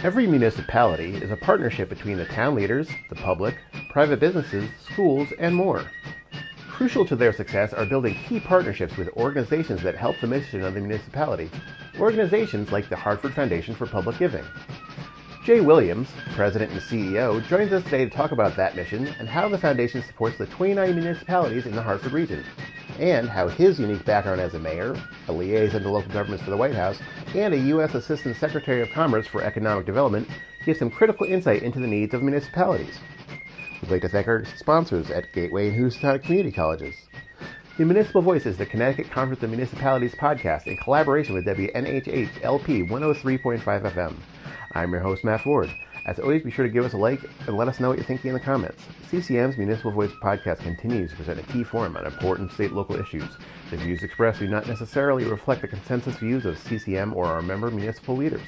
Every municipality is a partnership between the town leaders, the public, private businesses, schools, and more. Crucial to their success are building key partnerships with organizations that help the mission of the municipality, organizations like the Hartford Foundation for Public Giving. Jay Williams, President and CEO, joins us today to talk about that mission and how the foundation supports the 29 municipalities in the Hartford region, and how his unique background as a mayor, a liaison to local governments for the White House, and a U.S. Assistant Secretary of Commerce for Economic Development gives some critical insight into the needs of municipalities. We'd like to thank our sponsors at Gateway and Housatonic Community Colleges. The Municipal Voice is the Connecticut Conference of Municipalities podcast in collaboration with WNHH LP 103.5 FM. I'm your host, Matt Ford. As always, be sure to give us a like and let us know what you're thinking in the comments. CCM's Municipal Voice podcast continues to present a key forum on important state and local issues. The views expressed do not necessarily reflect the consensus views of CCM or our member municipal leaders.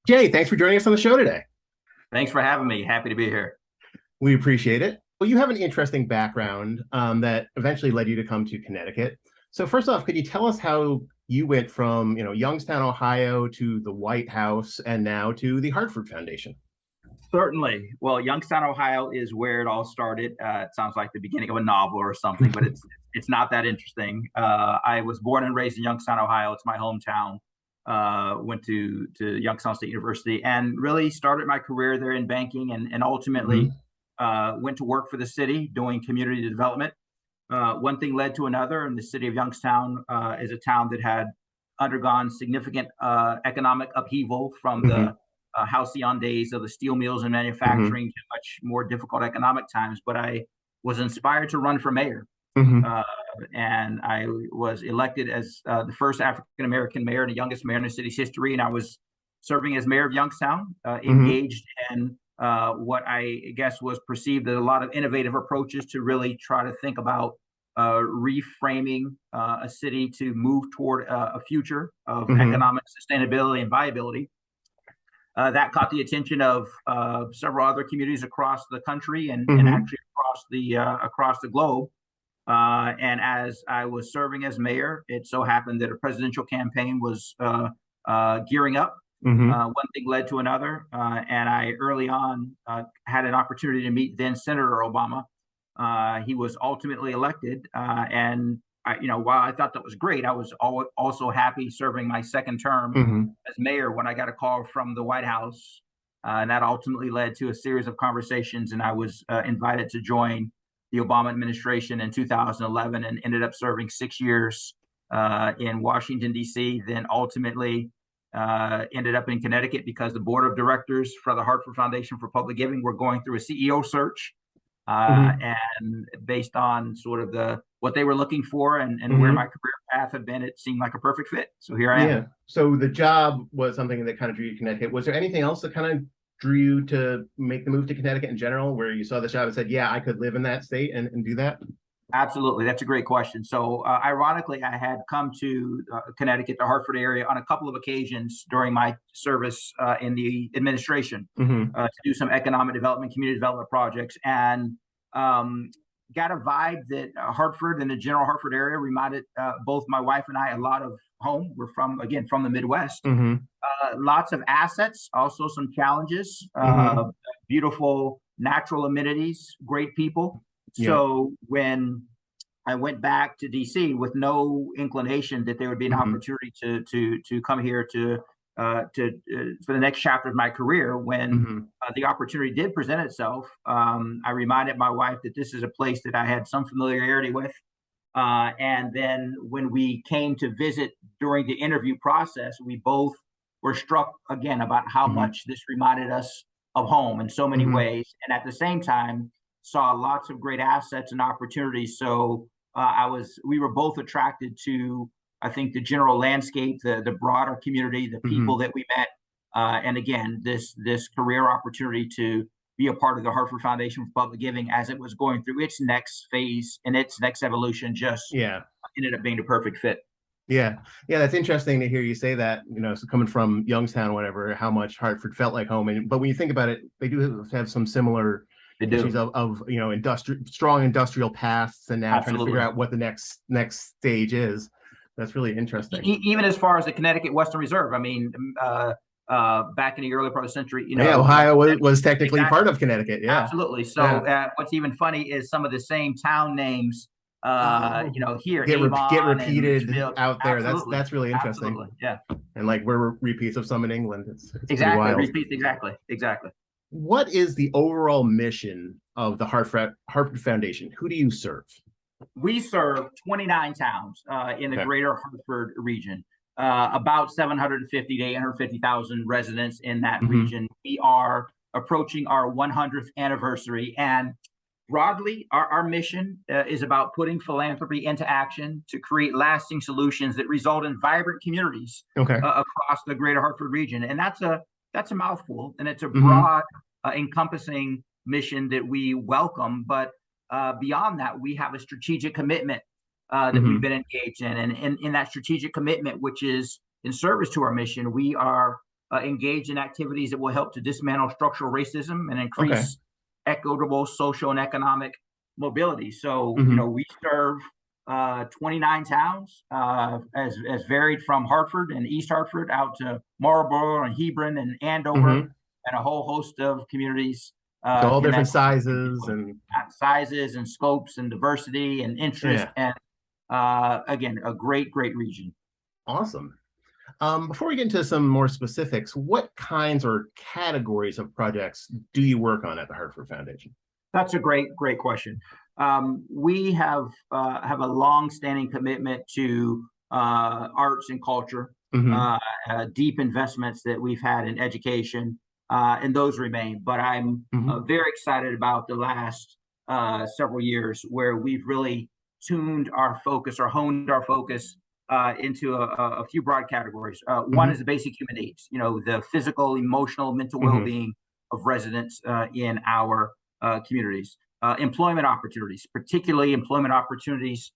Jay, thanks for joining us on the show today. Thanks for having me. Happy to be here. We appreciate it. Well, you have an interesting background that eventually led you to come to Connecticut. So first off, could you tell us how you went from, Youngstown, Ohio to the White House and now to the Hartford Foundation? Certainly. Well, Youngstown, Ohio is where it all started. It sounds like the beginning of a novel or something, but it's not that interesting. I was born and raised in Youngstown, Ohio. It's my hometown. Went to Youngstown State University and really started my career there in banking and ultimately went to work for the city doing community development. One thing led to another, and the city of Youngstown is a town that had undergone significant economic upheaval from the halcyon days of the steel mills and manufacturing to much more difficult economic times. But I was inspired to run for mayor, and I was elected as the first African-American mayor and the youngest mayor in the city's history, and I was serving as mayor of Youngstown, engaged in what I guess was perceived as a lot of innovative approaches to really try to think about reframing a city to move toward a future of economic sustainability and viability. That caught the attention of several other communities across the country and actually across the globe. And as I was serving as mayor, it so happened that a presidential campaign was gearing up. One thing led to another, and I early on had an opportunity to meet then Senator Obama. He was ultimately elected, and while I thought that was great, I was also happy serving my second term as mayor when I got a call from the White House, and that ultimately led to a series of conversations, and I was invited to join the Obama administration in 2011 and ended up serving 6 years in Washington, D.C., then ultimately ended up in Connecticut because the board of directors for the Hartford Foundation for Public Giving were going through a CEO search, and based on sort of what they were looking for and where my career path had been, it seemed like a perfect fit. So here I am. Yeah. So the job was something that kind of drew you to Connecticut. Was there anything else that kind of drew you to make the move to Connecticut in general, where you saw the job and said, yeah, I could live in that state and do that? Absolutely. That's a great question. So ironically, I had come to Connecticut, the Hartford area, on a couple of occasions during my service in the administration to do some economic development, community development projects, and got a vibe that Hartford and the general Hartford area reminded both my wife and I a lot of home. We're from the Midwest. Lots of assets, also some challenges, beautiful natural amenities, great people. So when I went back to DC with no inclination that there would be an opportunity to come here to for the next chapter of my career, when the opportunity did present itself, I reminded my wife that this is a place that I had some familiarity with. And then when we came to visit during the interview process, we both were struck again about how much this reminded us of home in so many ways. And at the same time, saw lots of great assets and opportunities. So we were both attracted to, I think, the general landscape, the broader community, the people that we met. And again, this career opportunity to be a part of the Hartford Foundation for Public Giving as it was going through its next phase and its next evolution just ended up being the perfect fit. Yeah, that's interesting to hear you say that, so coming from Youngstown, whatever, how much Hartford felt like home. But when you think about it, they do have some similar issues of strong industrial pasts, and now trying to figure out what the next stage is. That's really interesting. Even as far as the Connecticut Western Reserve. I mean, back in the early part of the century, Yeah, Ohio was technically exactly, part of Connecticut. Yeah. absolutely. So Yeah. what's even funny is some of the same town names, Oh, here, get Avon and repeated Richfield. out there. Absolutely, That's really interesting. absolutely, yeah, And like we're repeats of some in England. It's pretty exactly. wild. Repeat, exactly, exactly. What is the overall mission of the Hartford Foundation? Who do you serve? We serve 29 towns in the Okay. greater Hartford region, about 750 to 850,000 residents in that region. We are approaching our 100th anniversary. And broadly, our mission is about putting philanthropy into action to create lasting solutions that result in vibrant communities Okay. Across the greater Hartford region. And that's a mouthful, and it's a broad, encompassing mission that we welcome. But beyond that, we have a strategic commitment that we've been engaged in. And in that strategic commitment, which is in service to our mission, we are engaged in activities that will help to dismantle structural racism and increase equitable social and economic mobility. So, we serve 29 towns, as varied from Hartford and East Hartford out to Marlborough and Hebron and Andover, and a whole host of communities. So all different sizes and scopes and diversity and interest. And again, a great region. Awesome. Before we get into some more specifics, what kinds or categories of projects do you work on at the Hartford Foundation? That's a great question. We have a long-standing commitment to arts and culture, deep investments that we've had in education, and those remain. But I'm very excited about the last several years where we've really tuned our focus or honed our focus into a few broad categories. One is the basic human needs, the physical, emotional, mental well-being of residents in our communities. Employment opportunities, particularly employment opportunities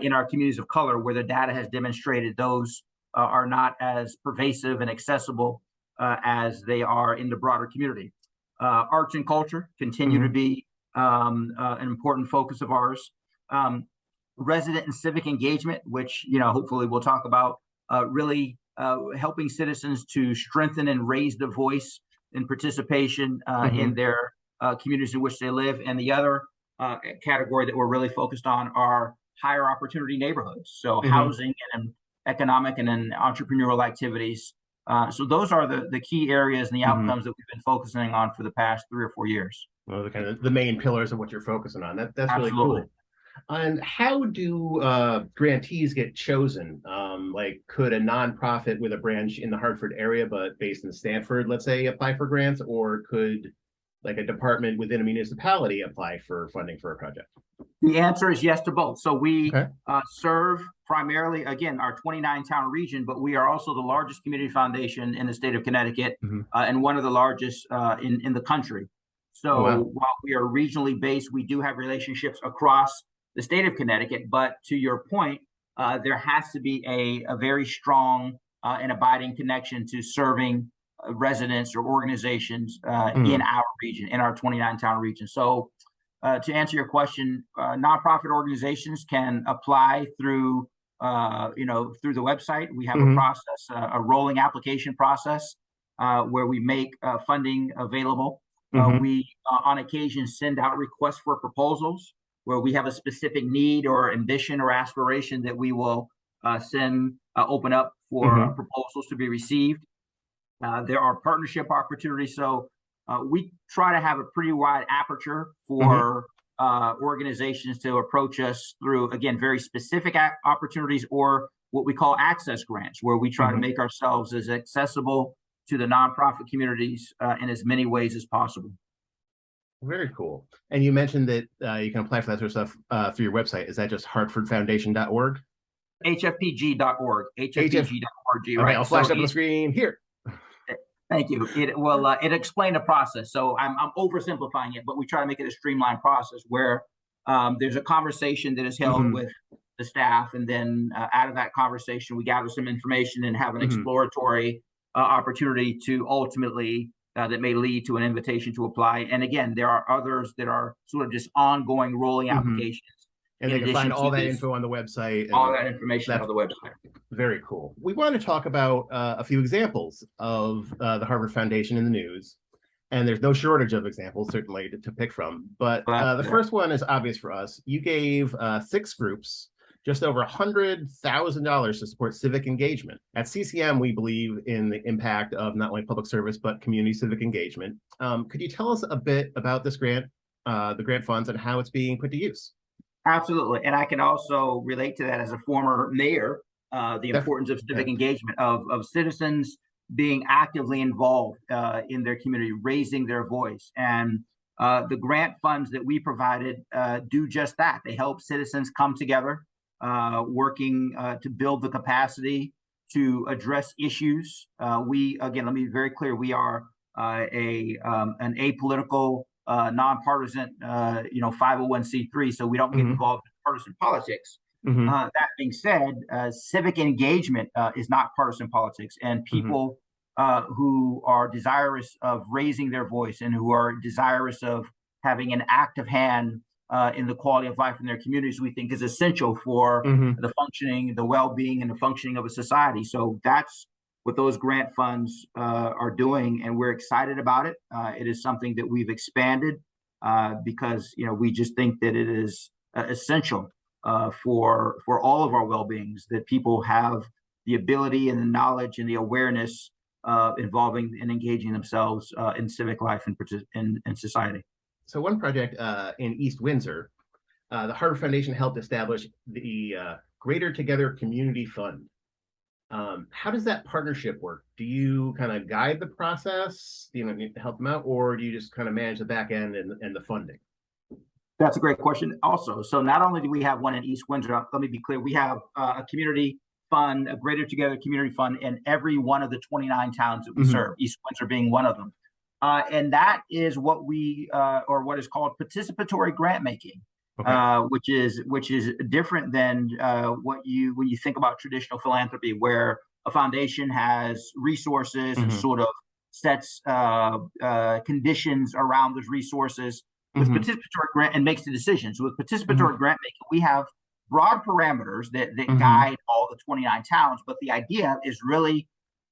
in our communities of color, where the data has demonstrated those are not as pervasive and accessible as they are in the broader community. Arts and culture continue to be an important focus of ours. Resident and civic engagement, which hopefully we'll talk about, really helping citizens to strengthen and raise the voice and participation in their communities in which they live. And the other category that we're really focused on are higher opportunity neighborhoods, so housing and economic and then entrepreneurial activities. So those are the key areas and the outcomes that we've been focusing on for the past 3 or 4 years. Well, the kind of the main pillars of what you're focusing on. That's Absolutely. Really cool. And how do grantees get chosen? Like, could a nonprofit with a branch in the Hartford area but based in Stamford, let's say, apply for grants, or could like a department within a municipality apply for funding for a project? The answer is yes to both. So we serve primarily, again, our 29 town region, but we are also the largest community foundation in the state of Connecticut and one of the largest in the country. So while we are regionally based, we do have relationships across the state of Connecticut. But to your point, there has to be a very strong and abiding connection to serving residents or organizations in our region, in our 29 town region. So to answer your question, nonprofit organizations can apply through through the website. We have a process, a rolling application process where we make funding available. We on occasion send out requests for proposals where we have a specific need or ambition or aspiration that we will open up for proposals to be received. There are partnership opportunities. So we try to have a pretty wide aperture for organizations to approach us through, again, very specific opportunities or what we call access grants, where we try to make ourselves as accessible to the nonprofit communities in as many ways as possible. Very cool. And you mentioned that you can apply for that sort of stuff through your website. Is that just hartfordfoundation.org? HFPG.org. HFPG.org. Okay, I'll flash it up on the screen here. Thank you. It explained the process. So I'm oversimplifying it, but we try to make it a streamlined process where there's a conversation that is held with the staff, and then out of that conversation, we gather some information and have an exploratory opportunity to ultimately that may lead to an invitation to apply. And again, there are others that are sort of just ongoing rolling applications And in they can find addition all to that this, info on the website. all And that information that's on the website. very cool. We want to talk about a few examples of the Hartford Foundation in the news. And there's no shortage of examples, certainly, to pick from. But the first one is obvious for us. You gave 6 groups just over $100,000 to support civic engagement. At CCM, we believe in the impact of not only public service, but community civic engagement. Could you tell us a bit about this grant, the grant funds, and how it's being put to use? Absolutely. And I can also relate to that as a former mayor, the importance of civic engagement, of citizens being actively involved in their community, raising their voice. And the grant funds that we provided do just that. They help citizens come together, working to build the capacity to address issues. Again, let me be very clear, we are an apolitical, nonpartisan, 501c3, so we don't get involved in partisan politics. That being said, civic engagement is not partisan politics, and people who are desirous of raising their voice and who are desirous of having an active hand in the quality of life in their communities, we think is essential for the functioning, the well-being, and the functioning of a society. So that's what those grant funds are doing, and we're excited about it. It is something that we've expanded because we just think that it is essential for all of our well-beings, that people have the ability and the knowledge and the awareness involving and engaging themselves in civic life and in society. So one project in East Windsor, the Hartford Foundation helped establish the Greater Together Community Fund. How does that partnership work? Do you kind of guide the process, need to help them out, or do you just kind of manage the back end and the funding? That's a great question also. So not only do we have one in East Windsor, let me be clear, we have a community fund, a Greater Together Community Fund in every one of the 29 towns that we serve, East Windsor being one of them. And that is what or what is called participatory grant making, which is different than when you think about traditional philanthropy, where a foundation has resources and sort of sets conditions around those resources. With participatory grant and makes the decisions. With participatory grant making, we have broad parameters that guide all the 29 towns, but the idea is really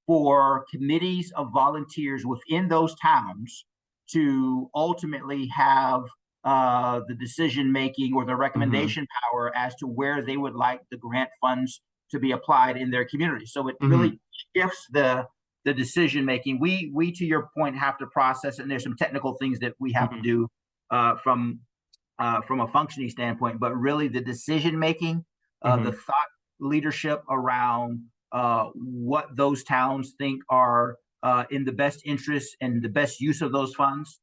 for committees of volunteers within those towns to ultimately have the decision making or the recommendation power as to where they would like the grant funds to be applied in their community. So it really shifts the decision making. We to your point have to process it, and there's some technical things that we have to do from a functioning standpoint, but really the decision making, the thought leadership around what those towns think are in the best interest and the best use of those funds.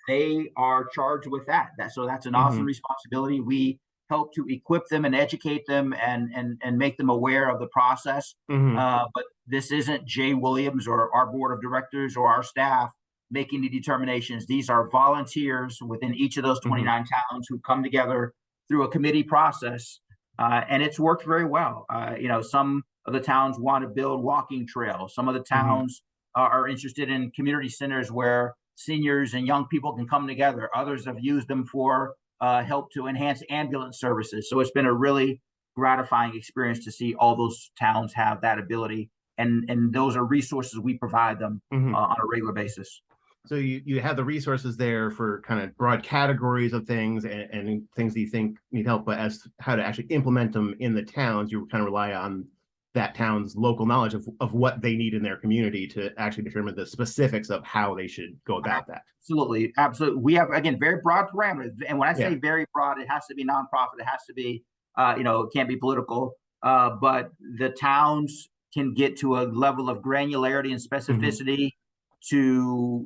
They are charged with that. So that's an awesome responsibility. We help to equip them and educate them and make them aware of the process. But this isn't Jay Williams or our board of directors or our staff making the determinations. These are volunteers within each of those 29 towns who come together through a committee process, and it's worked very well. Some of the towns want to build walking trails. Some of the towns are interested in community centers where seniors and young people can come together. Others have used them for help to enhance ambulance services. So it's been a really gratifying experience to see all those towns have that ability, and those are resources we provide them on a regular basis. So you have the resources there for kind of broad categories of things and things that you think need help, but as how to actually implement them in the towns, you kind of rely on that town's local knowledge of what they need in their community to actually determine the specifics of how they should go about that. Absolutely. We have, again, very broad parameters. And when I say very broad, it has to be nonprofit. It has to be, it can't be political, but the towns can get to a level of granularity and specificity to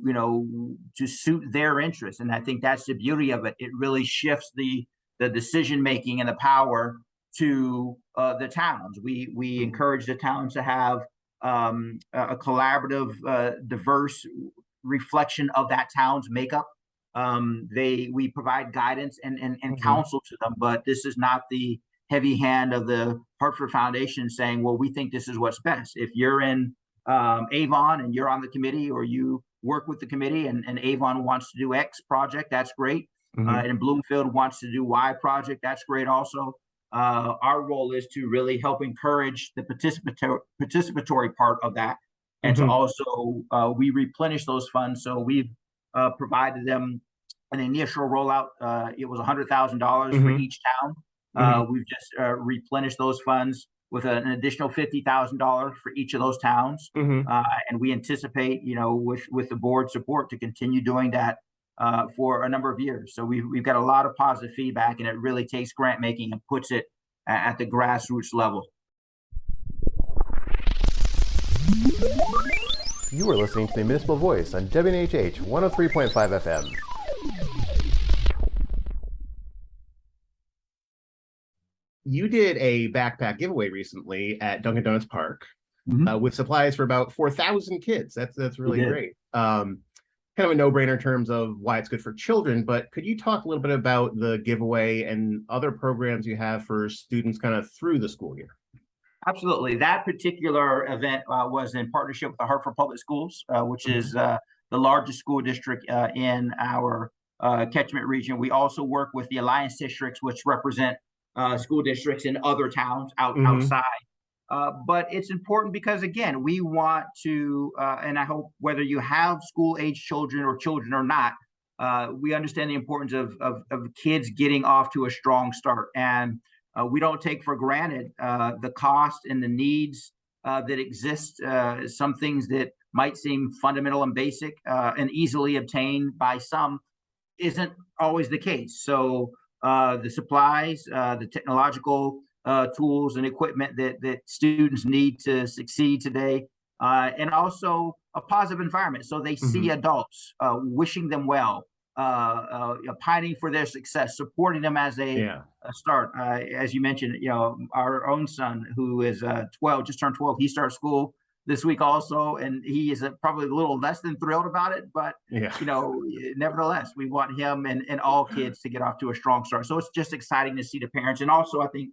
suit their interests. And I think that's the beauty of it. It really shifts the decision making and the power to the towns. We encourage the towns to have a collaborative, diverse reflection of that town's makeup. We provide guidance and counsel to them, but this is not the heavy hand of the Hartford Foundation saying, well, we think this is what's best. If you're in Avon and you're on the committee, or you work with the committee and Avon wants to do X project, that's great. and Bloomfield wants to do Y project. That's great also. Our role is to really help encourage the participatory part of that, and to also we replenish those funds. So we've provided them an initial rollout. It was $100,000 for each town. We've just replenished those funds with an additional $50,000 for each of those towns, and we anticipate, with the board support, to continue doing that for a number of years. So we've got a lot of positive feedback, and it really takes grant making and puts it at the grassroots level. You are listening to the Municipal Voice on WNHH 103.5 FM. You did a backpack giveaway recently at Dunkin' Donuts Park with supplies for about 4,000 kids. That's really great. Kind of a no-brainer in terms of why it's good for children, but could you talk a little bit about the giveaway and other programs you have for students kind of through the school year? Absolutely. That particular event was in partnership with the Hartford Public Schools, which is the largest school district in our catchment region. We also work with the Alliance districts, which represent school districts in other towns outside. But it's important because, again, we want to, and I hope whether you have school-age children or not, we understand the importance of kids getting off to a strong start. And we don't take for granted the cost and the needs that exist. Some things that might seem fundamental and basic and easily obtained by some isn't always the case. So the supplies, the technological tools and equipment that students need to succeed today, and also a positive environment. So they see adults wishing them well, pining for their success, supporting them as a start. As you mentioned, our own son, who is 12, just turned 12, he starts school this week also, and he is probably a little less than thrilled about it, but nevertheless, we want him and all kids to get off to a strong start. So it's just exciting to see the parents, and also I think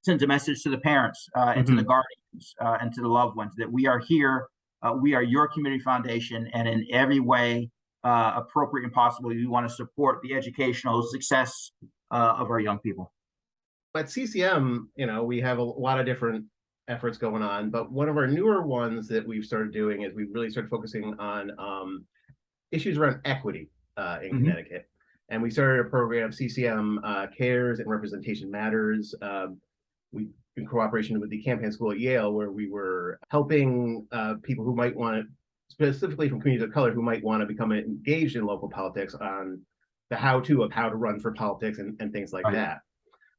sends a message to the parents and to the guardians and to the loved ones that we are here. We are your community foundation, and in every way appropriate and possible, we want to support the educational success of our young people. At CCM, we have a lot of different efforts going on, but one of our newer ones that we've started doing is we really started focusing on issues around equity in Connecticut. And we started a program, CCM Cares and Representation Matters. We, in cooperation with the Campaign School at Yale, where we were helping people who might want to, specifically from communities of color, who might want to become engaged in local politics on the how-to of how to run for politics and things like that.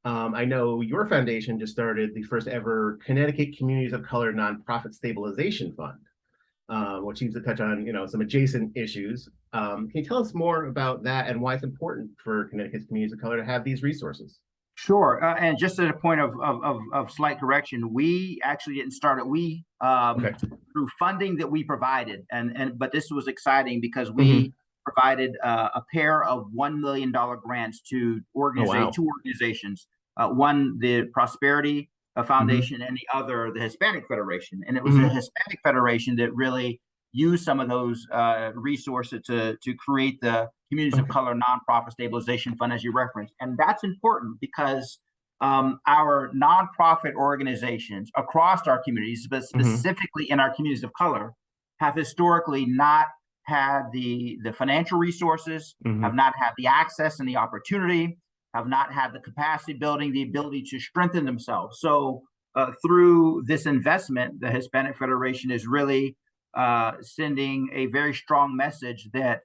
I know your foundation just started the first ever Connecticut Communities of Color Nonprofit Stabilization Fund, which seems to touch on some adjacent issues. Can you tell us more about that and why it's important for Connecticut's communities of color to have these resources? Sure, and just at a point of slight correction, we actually didn't start it. We through funding that we provided, but this was exciting because we provided a pair of $1 million grants to two organizations. One, the Prosperity Foundation, and the other, the Hispanic Federation. And it was the Hispanic Federation that really used some of those resources to create the Communities of Color Nonprofit Stabilization Fund, as you referenced. And that's important because our nonprofit organizations across our communities, but specifically in our communities of color, have historically not had the financial resources, have not had the access and the opportunity, have not had the capacity building, the ability to strengthen themselves. So through this investment, the Hispanic Federation is really sending a very strong message that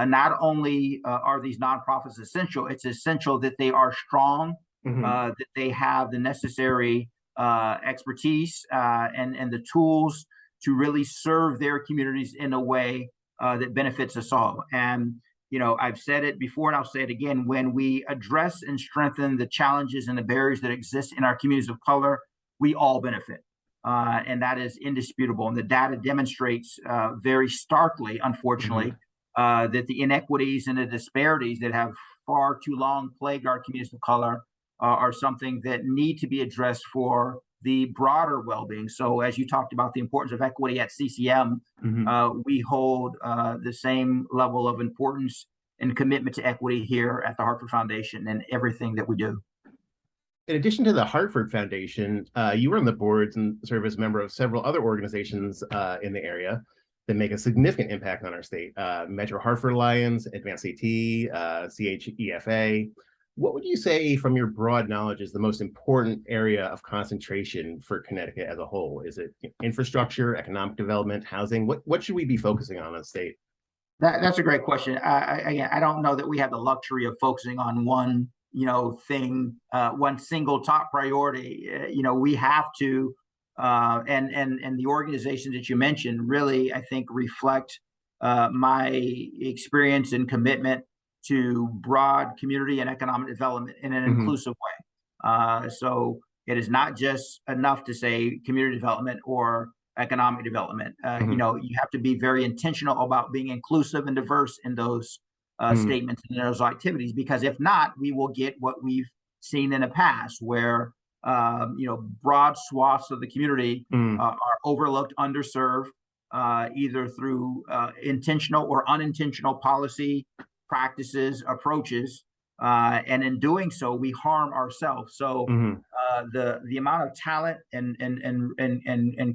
not only are these nonprofits essential, it's essential that they are strong, that they have the necessary expertise and the tools to really serve their communities in a way that benefits us all. And I've said it before and I'll say it again, when we address and strengthen the challenges and the barriers that exist in our communities of color, we all benefit. And that is indisputable. And the data demonstrates very starkly, unfortunately, that the inequities and the disparities that have far too long plagued our communities of color are something that need to be addressed for the broader well-being. So as you talked about the importance of equity at CCM, we hold the same level of importance and commitment to equity here at the Hartford Foundation and everything that we do. In addition to the Hartford Foundation, you were on the boards and serve as a member of several other organizations in the area that make a significant impact on our state. Metro Hartford Alliance, Advanced AT, CHEFA. What would you say, from your broad knowledge, is the most important area of concentration for Connecticut as a whole? Is it infrastructure, economic development, housing? What should we be focusing on as a state? That's a great question. Again, I don't know that we have the luxury of focusing on one, thing, one single top priority. We have to, and the organizations that you mentioned really, I think, reflect my experience and commitment to broad community and economic development in an inclusive way. So it is not just enough to say community development or economic development. You have to be very intentional about being inclusive and diverse in those statements and those activities, because if not, we will get what we've seen in the past, where broad swaths of the community are overlooked, underserved, either through intentional or unintentional policy practices, approaches, and in doing so, we harm ourselves. So the amount of talent and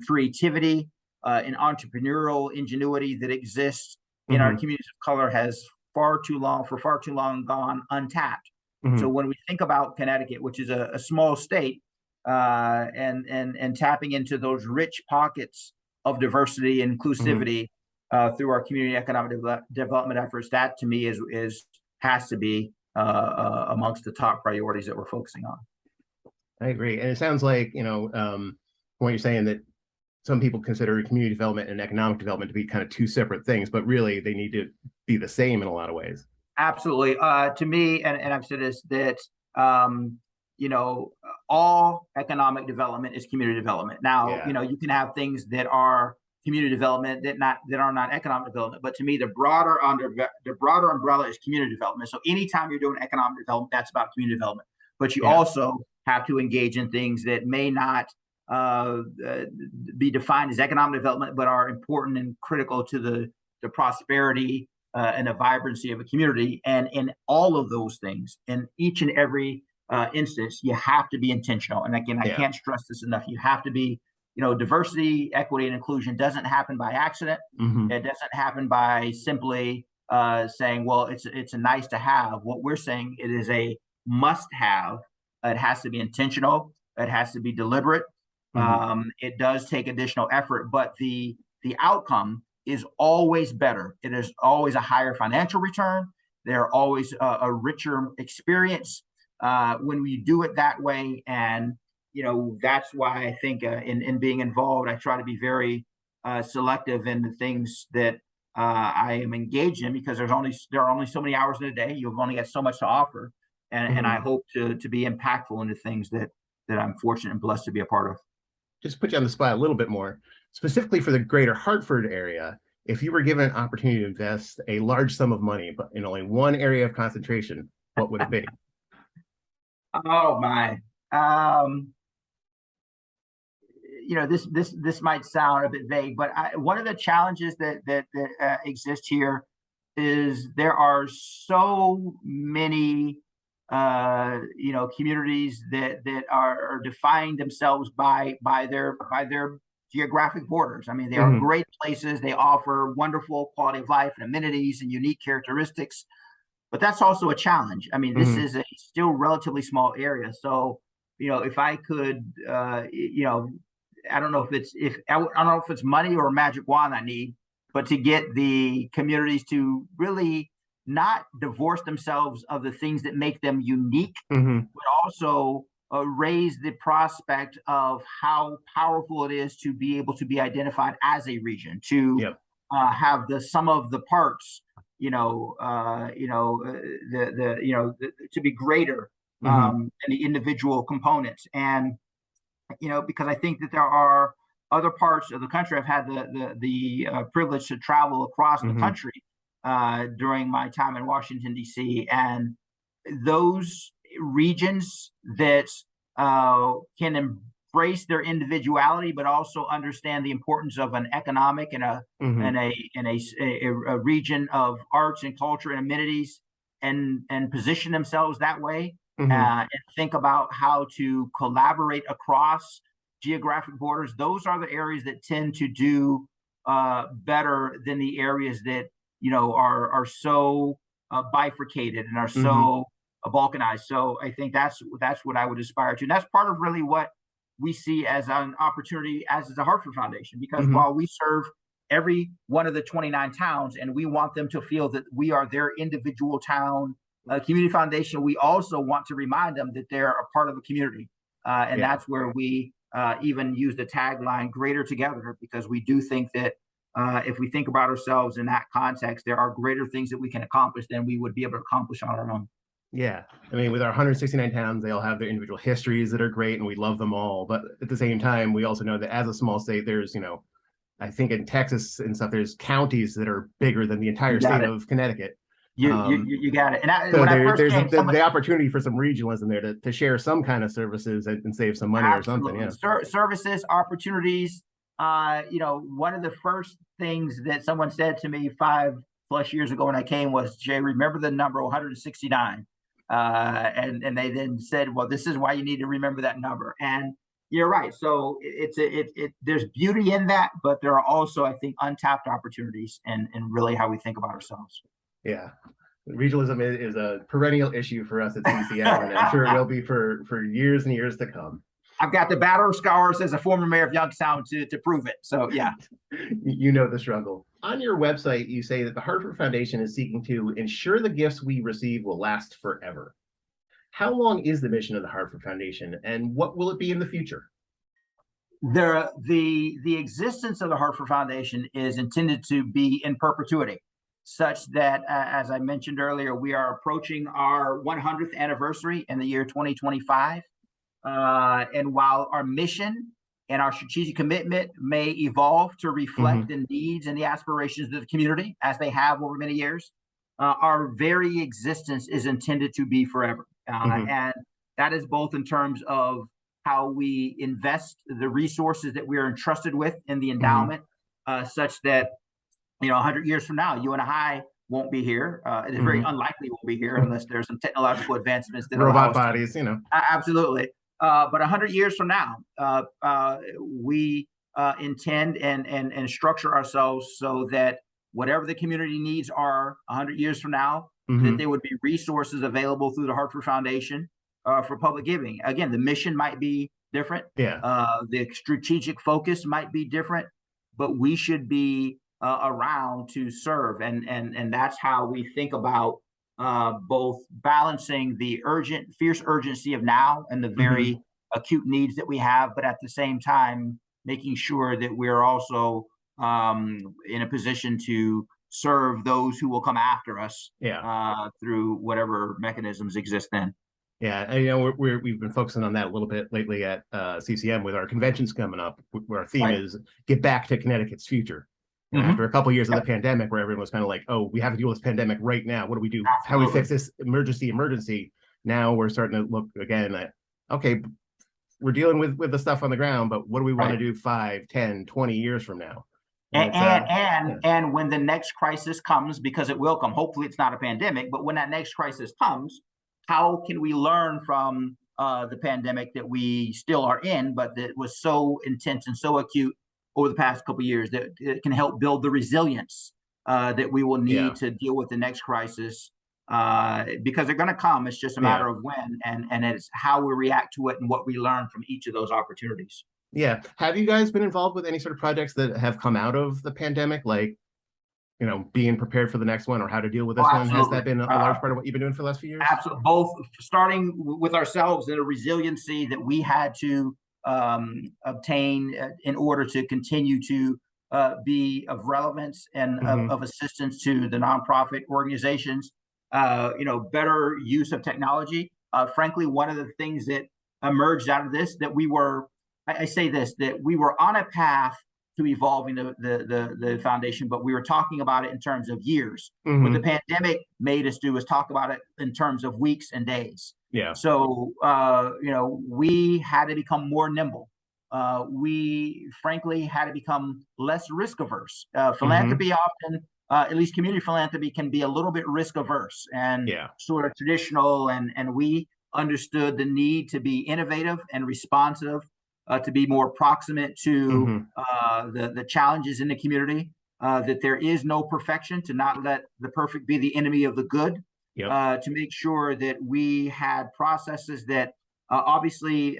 creativity and entrepreneurial ingenuity that exists in our communities of color has for far too long gone untapped. So when we think about Connecticut, which is a small state, and tapping into those rich pockets of diversity and inclusivity through our community economic development efforts, that to me has to be amongst the top priorities that we're focusing on. I agree. And it sounds like, what you're saying, that some people consider community development and economic development to be kind of two separate things, but really they need to be the same in a lot of ways. Absolutely. To me, and I've said this, that, all economic development is community development. Now, you can have things that are community development that are not economic development, but to me, the broader umbrella is community development. So anytime you're doing economic development, that's about community development. But you also have to engage in things that may not be defined as economic development, but are important and critical to the prosperity and the vibrancy of a community. And in all of those things, in each and every instance, you have to be intentional. And again, I can't stress this enough. You have to be, diversity, equity, and inclusion doesn't happen by accident. It doesn't happen by simply saying, well, it's a nice to have. What we're saying, it is a must have. It has to be intentional. It has to be deliberate. It does take additional effort, but the outcome is always better. It is always a higher financial return. They're always a richer experience when we do it that way. And that's why I think in being involved, I try to be very selective in the things that I am engaged in, because there are only so many hours in a day. You've only got so much to offer, and I hope to be impactful in the things that I'm fortunate and blessed to be a part of. Just put you on the spot a little bit more, specifically for the greater Hartford area. If you were given an opportunity to invest a large sum of money, but in only one area of concentration, what would it be? Oh my. This might sound a bit vague, but one of the challenges that exist here is there are so many communities that are defining themselves by their geographic borders. I mean, they are great places. They offer wonderful quality of life and amenities and unique characteristics, but that's also a challenge. I mean, this is a still relatively small area. So, if I could, I don't know if it's money or a magic wand I need, but to get the communities to really not divorce themselves of the things that make them unique, but also raise the prospect of how powerful it is to be able to be identified as a region, to have the sum of the parts, to be greater than the individual components. And because I think that there are other parts of the country. I've had the privilege to travel across the country during my time in Washington, D.C. And those regions that can embrace their individuality, but also understand the importance of an economic and a region of arts and culture and amenities, and position themselves that way, and think about how to collaborate across geographic borders. Those are the areas that tend to do better than the areas that are so bifurcated and are so balkanized. So I think that's what I would aspire to, and that's part of really what we see as an opportunity as the Hartford Foundation, because while we serve every one of the 29 towns and we want them to feel that we are their individual town community foundation, we also want to remind them that they're a part of the community, and that's where we even use the tagline "Greater Together," because we do think that if we think about ourselves in that context, there are greater things that we can accomplish than we would be able to accomplish on our own. Yeah, I mean, with our 169 towns, they all have their individual histories that are great, and we love them all. But at the same time, we also know that as a small state, there's, I think in Texas and stuff, there's counties that are bigger than the entire state of Connecticut. You got it. And so there's the opportunity for some regionalism there to share some kind of services and save some money or something. Yeah, services, opportunities. One of the first things that someone said to me 5+ years ago when I came was, "Jay, remember the number 169." And they then said, "Well, this is why you need to remember that number." And you're right. So there's beauty in that, but there are also, I think, untapped opportunities and really how we think about ourselves. Yeah, regionalism is a perennial issue for us at CCM, and I'm sure it will be for years and years to come. I've got the battle of scars as a former mayor of Youngstown to prove it. So yeah, you know the struggle. On your website, you say that the Hartford Foundation is seeking to ensure the gifts we receive will last forever. How long is the mission of the Hartford Foundation, and what will it be in the future? The existence of the Hartford Foundation is intended to be in perpetuity, such that, as I mentioned earlier, we are approaching our 100th anniversary in the year 2025. And while our mission and our strategic commitment may evolve to reflect the needs and the aspirations of the community as they have over many years, our very existence is intended to be forever. And that is both in terms of how we invest the resources that we are entrusted with in the endowment, such that 100 years from now, you and I won't be here. It is very unlikely we'll be here unless there's some technological advancements that robot bodies, Absolutely. But 100 years from now, we intend and structure ourselves so that whatever the community needs are 100 years from now, that there would be resources available through the Hartford Foundation for public giving. Again, the mission might be different. The strategic focus might be different, but we should be around to serve. And that's how we think about both balancing the fierce urgency of now and the very acute needs that we have, but at the same time, making sure that we're also in a position to serve those who will come after us through whatever mechanisms exist then. Yeah, and we've been focusing on that a little bit lately at CCM with our conventions coming up, where our theme is "Get Back to Connecticut's Future." After a couple of years of the pandemic, where everyone was kind of like, "Oh, we have to deal with this pandemic right now. What do we do? How do we fix this emergency?" Now we're starting to look again at, okay, we're dealing with the stuff on the ground, but what do we want to do 5, 10, 20 years from now? And when the next crisis comes, because it will come, hopefully it's not a pandemic, but when that next crisis comes, how can we learn from the pandemic that we still are in, but that was so intense and so acute over the past couple of years, that it can help build the resilience that we will need to deal with the next crisis, because they're going to come. It's just a matter of when, and it's how we react to it and what we learn from each of those opportunities. Yeah. Have you guys been involved with any sort of projects that have come out of the pandemic, like, being prepared for the next one or how to deal with this one? Has that been a large part of what you've been doing for the last few years? Absolutely. Both starting with ourselves and a resiliency that we had to obtain in order to continue to be of relevance and of assistance to the nonprofit organizations, better use of technology. Frankly, one of the things that emerged out of this, that we were, I say this, that we were on a path to evolving the foundation, but we were talking about it in terms of years. What the pandemic made us do was talk about it in terms of weeks and days. Yeah. So, we had to become more nimble. we frankly had to become less risk averse. Mm-hmm. Philanthropy often, at least community philanthropy, can be a little bit risk averse and Yeah. sort of traditional. And we understood the need to be innovative and responsive, to be more proximate to the challenges in the community. That there is no perfection, to not let the perfect be the enemy of the good. Yep. To make sure that we had processes that obviously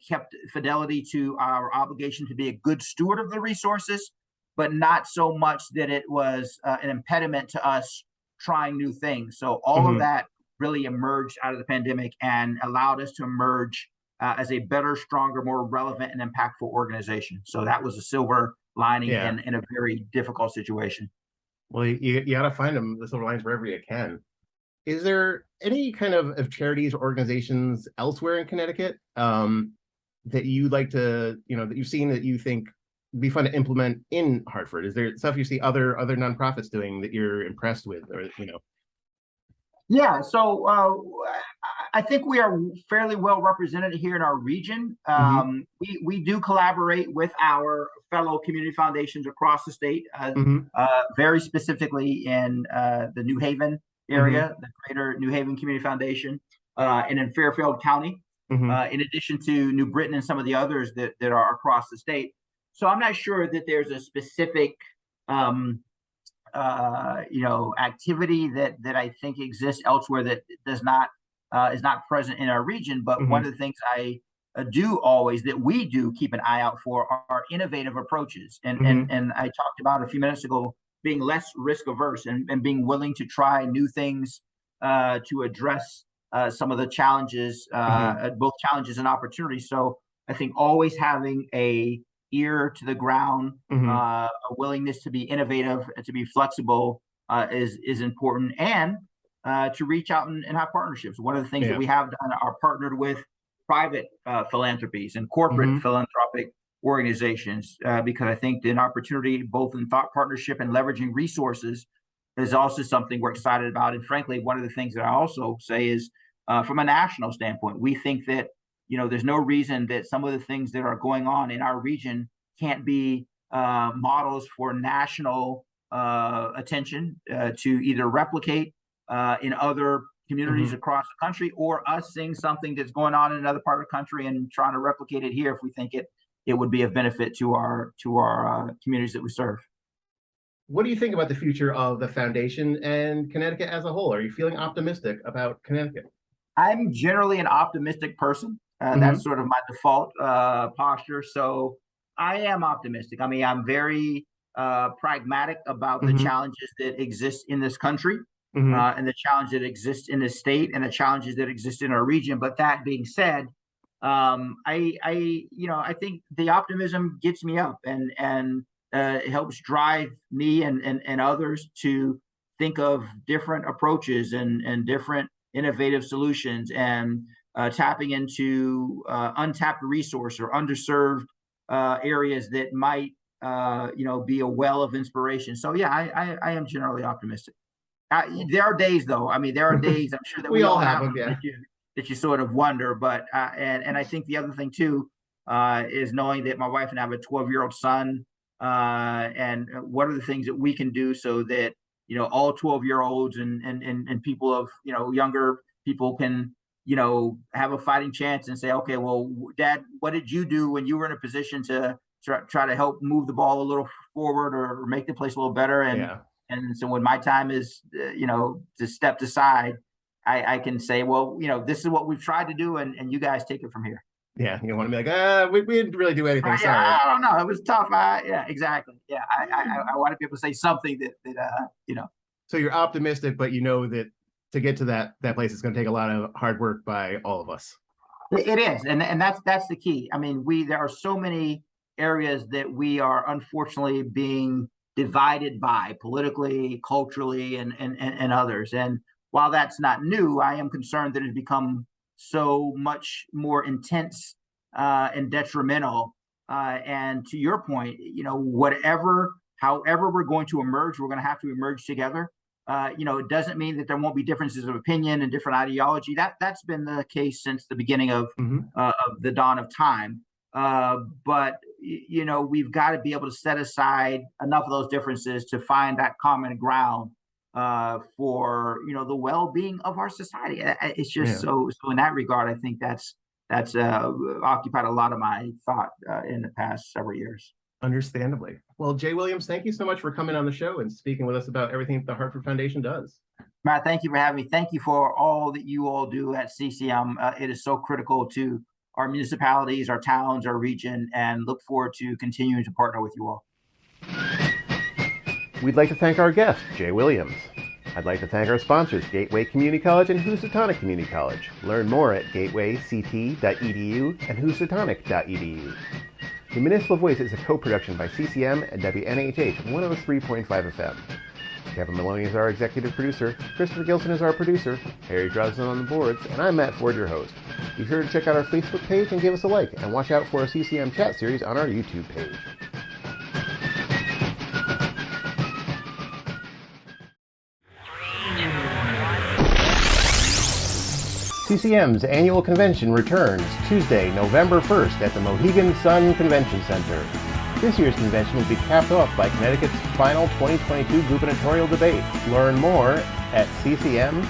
kept fidelity to our obligation to be a good steward of the resources, but not so much that it was an impediment to us trying new things. So all of that really emerged out of the pandemic and allowed us to emerge as a better, stronger, more relevant and impactful organization. So that was a silver lining in a very difficult situation. Well, you got to find them, the silver linings, wherever you can. Is there any kind of charities or organizations elsewhere in Connecticut that you'd like to, that you've seen that you think would be fun to implement in Hartford? Is there stuff you see other nonprofits doing that you're impressed with, or Yeah, so I think we are fairly well represented here in our region. We do collaborate with our fellow community foundations across the state, very specifically in the New Haven area, the Greater New Haven Community Foundation, and in Fairfield County, in addition to New Britain and some of the others that are across the state. So I'm not sure that there's a specific activity that I think exists elsewhere that does not is not present in our region. But one of the things I we do keep an eye out for are innovative approaches. And I talked about a few minutes ago being less risk averse and being willing to try new things to address some of the challenges, both challenges and opportunities. So I think always having a ear to the ground, a willingness to be innovative and to be flexible is important, and to reach out and have partnerships. One of the things that we have done are partnered with private philanthropies and corporate philanthropic organizations, because I think an opportunity both in thought partnership and leveraging resources is also something we're excited about. And frankly, one of the things that I also say is from a national standpoint, we think that there's no reason that some of the things that are going on in our region can't be models for national attention to either replicate in other communities across the country, or us seeing something that's going on in another part of the country and trying to replicate it here if we think it would be of benefit to our communities that we serve. What do you think about the future of the foundation and Connecticut as a whole? Are you feeling optimistic about Connecticut? I'm generally an optimistic person. That's sort of my default posture. So I am optimistic. I mean, I'm very pragmatic about the challenges that exist in this country, and the challenge that exists in this state, and the challenges that exist in our region. But that being said, I think the optimism gets me up and it helps drive me and others to think of different approaches and different innovative solutions, and tapping into untapped resource or underserved areas that might be a well of inspiration. So yeah, I am generally optimistic. There are days though. I mean, there are days I'm sure that we all have them, that you sort of wonder. But and I think the other thing too is knowing that my wife and I have a 12-year-old son, and what are the things that we can do so that all 12-year-olds and people of younger people can have a fighting chance and say, okay, well, Dad, what did you do when you were in a position to try to help move the ball a little forward or make the place a little better? And so when my time is to step aside, I can say, well, this is what we've tried to do, and you guys take it from here. Yeah, you don't want to be like, we didn't really do anything. Right, sorry. I don't know. It was tough. Yeah, exactly. Yeah, I want to be able to say something that. So you're optimistic, but you know that to get to that place, it's going to take a lot of hard work by all of us. It is, and that's the key. I mean, there are so many areas that we are unfortunately being divided by politically, culturally, and others. And while that's not new, I am concerned that it's become so much more intense and detrimental. And to your point, however we're going to emerge, we're going to have to emerge together. It doesn't mean that there won't be differences of opinion and different ideology. That's been the case since the beginning of the dawn of time. But we've got to be able to set aside enough of those differences to find that common ground for the well-being of our society. It's just so in that regard, I think that's occupied a lot of my thought in the past several years. Understandably. Well, Jay Williams, thank you so much for coming on the show and speaking with us about everything the Hartford Foundation does. Matt, thank you for having me. Thank you for all that you all do at CCM. It is so critical to our municipalities, our towns, our region, and look forward to continuing to partner with you all. We'd like to thank our guest, Jay Williams. I'd like to thank our sponsors, Gateway Community College and Housatonic Community College. Learn more at gatewayct.edu and housatonic.edu. The Municipal Voice is a co-production by CCM and WNHH 103.5 FM. Kevin Maloney is our executive producer, Christopher Gilson is our producer, Harry Drosden on the boards, and I'm Matt Ford, your host. Be sure to check out our Facebook page and give us a like, and watch out for a CCM chat series on our YouTube page. CCM's annual convention returns Tuesday, November 1st at the Mohegan Sun Convention Center. This year's convention will be capped off by Connecticut's final 2022 gubernatorial debate. Learn more at ccm-ct.org.